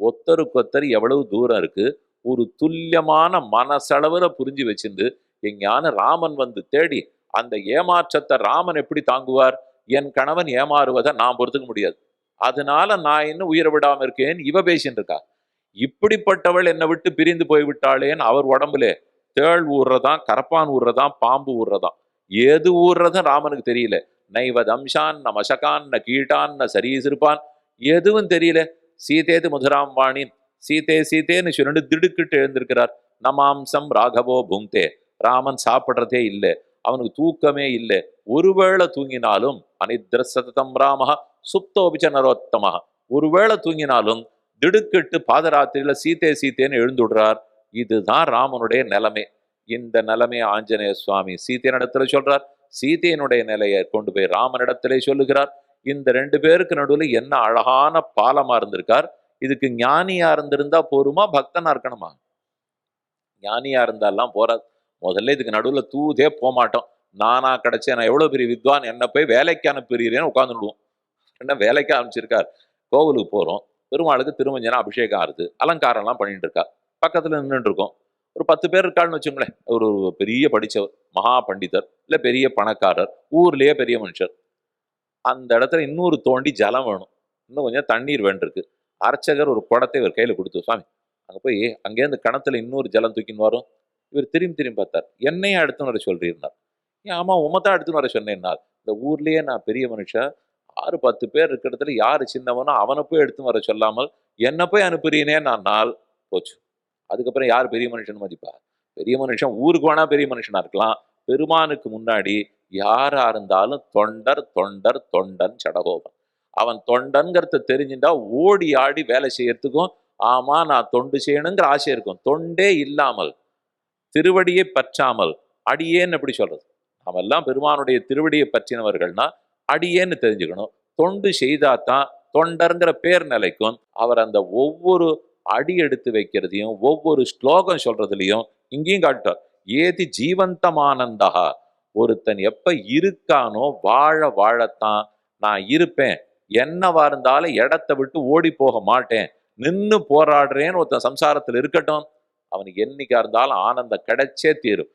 ஒத்தருக்கொத்தர் எவ்வளவு தூரம் இருக்கு, ஒரு துல்லியமான மனசளவுல புரிஞ்சு வச்சிருந்து எங்கேயான ராமன் வந்து தேடி அந்த ஏமாற்றத்தை ராமன் எப்படி தாங்குவார்? என் கணவன் ஏமாறுவதை நான் பொறுத்துக்க முடியாது, அதனால நான் இன்னும் உயிரை விடாம இருக்கேன்னு இவ பேசின்னு இருக்கா. இப்படிப்பட்டவள் என்னை விட்டு பிரிந்து போய்விட்டாளேன்னு அவர் உடம்புல தேள் ஊர்றதான், கரப்பான் ஊர்றதான், பாம்பு ஊர்றதான், எது ஊர்றதும் ராமனுக்கு தெரியல. நைவ தம்சான் ந மசகான் ந கீட்டான் ந சரீசிருப்பான், எதுவும் தெரியல. சீதேது முதராம் வாணின், சீதே சீதேன்னு சொல்லிட்டு திடுக்கிட்டு எழுந்திருக்கிறார். நமாம்சம் ராகவோ புங்தே, ராமன் சாப்பிட்றதே இல்லை, அவனுக்கு தூக்கமே இல்லை. ஒருவேளை தூங்கினாலும் அனித்ரசதம் ராம சுப்தோபிச்ச நரோத்தம, ஒருவேளை தூங்கினாலும் திடுக்கிட்டு பாதராத்திரியில சீதே சீதேன்னு எழுந்துடுறார். இதுதான் ராமனுடைய நிலைமை. இந்த நிலைமையை ஆஞ்சநேய சுவாமி சீதையனிடத்துல சொல்றார், சீதையனுடைய நிலையை கொண்டு போய் ராமனிடத்திலே சொல்லுகிறார். இந்த ரெண்டு பேருக்கு நடுவில் என்ன அழகான பாலமா இருந்திருக்கார். இதுக்கு ஞானியா இருந்திருந்தா போருமா, பக்தனா இருக்கணுமா? ஞானியா இருந்தாலாம் போறாது. முதல்ல இதுக்கு நடுவில் தூதே போகமாட்டோம். நானா கிடைச்சேன், நான் எவ்வளவு பெரிய வித்வான், என்ன போய் வேலைக்கு அனுப்புறீரேன்னு உட்காந்துடுவோம். என்ன வேலைக்கு அனுப்பிச்சிருக்கார். கோவிலுக்கு போறோம், பெருமாளுக்கு திருமஞ்சனா அபிஷேகம் ஆறுது, அலங்காரம்லாம் பண்ணிட்டு இருக்கா. பக்கத்துல நின்றுட்டு இருக்கோம். ஒரு 10 பேர் இருக்கான்னு வச்சுங்களேன். ஒரு பெரிய படிச்சவர், மகா பண்டிதர், இல்ல பெரிய பணக்காரர், ஊர்லயே பெரிய மனுஷர். அந்த இடத்துல இன்னொரு தோண்டி ஜலம் வேணும், இன்னும் கொஞ்சம் தண்ணீர் வேண்டிருக்கு. அர்ச்சகர் ஒரு குடத்தை இவர் கையில கொடுத்து, சுவாமி அங்க போய் அங்கேருந்து கணத்துல இன்னொரு ஜலம் தூக்கின்னு வரும். இவர் திரும்பி திரும்பி பார்த்தார். என்னையும் எடுத்துன்னு வர சொல்றீர்னார். ஏன் ஆமா, உமதான் எடுத்துன்னு வர சொன்னேன்னார். இந்த ஊர்லயே நான் பெரிய மனுஷன், 6-10 பேர் இருக்கிறதுல யாரு சின்னவனோ அவனை போய் எடுத்து வர சொல்லாமல் என்ன போய் அனுப்புறீனே நான் நாள் போச்சு. அதுக்கப்புறம் யார் பெரிய மனுஷன் மதிப்பா? பெரிய மனுஷன் ஊருக்கு வேணா பெரிய மனுஷனா இருக்கலாம், பெருமானுக்கு முன்னாடி யாரா இருந்தாலும் தொண்டர் தொண்டர் தொண்டன் சடகோபன். அவன் தொண்டன்கிறத தெரிஞ்சுட்டா ஓடி ஆடி வேலை செய்யறதுக்கும், ஆமா நான் தொண்டு செய்யணுங்கிற ஆசை இருக்கும். தொண்டே இல்லாமல், திருவடியை பற்றாமல் அடியேன்னு எப்படி சொல்றது? நாமெல்லாம் பெருமானுடைய திருவடியை பற்றினவர்கள்னா அடியேன்னு தெரிஞ்சுக்கணும். தொண்டு செய்தாதான் தொண்டர்ங்கிற பேர் நிலைக்கும். அவர் அந்த ஒவ்வொரு அடி எடுத்து வைக்கிறதையும் ஒவ்வொரு ஸ்லோகம் சொல்றதுலையும் இங்கேயும் காட்டார். ஏதி ஜீவந்தமானந்தா, ஒருத்தன் எப்ப இருக்கானோ வாழ வாழத்தான் நான் இருப்பேன், என்னவா இருந்தாலும் இடத்தை விட்டு ஓடி போக மாட்டேன், நின்னு போராடுறேன்னு ஒருத்தன் சம்சாரத்தில் இருக்கட்டும், அவனுக்கு என்னைக்கா இருந்தாலும் ஆனந்தம் கிடைச்சே தீரும்.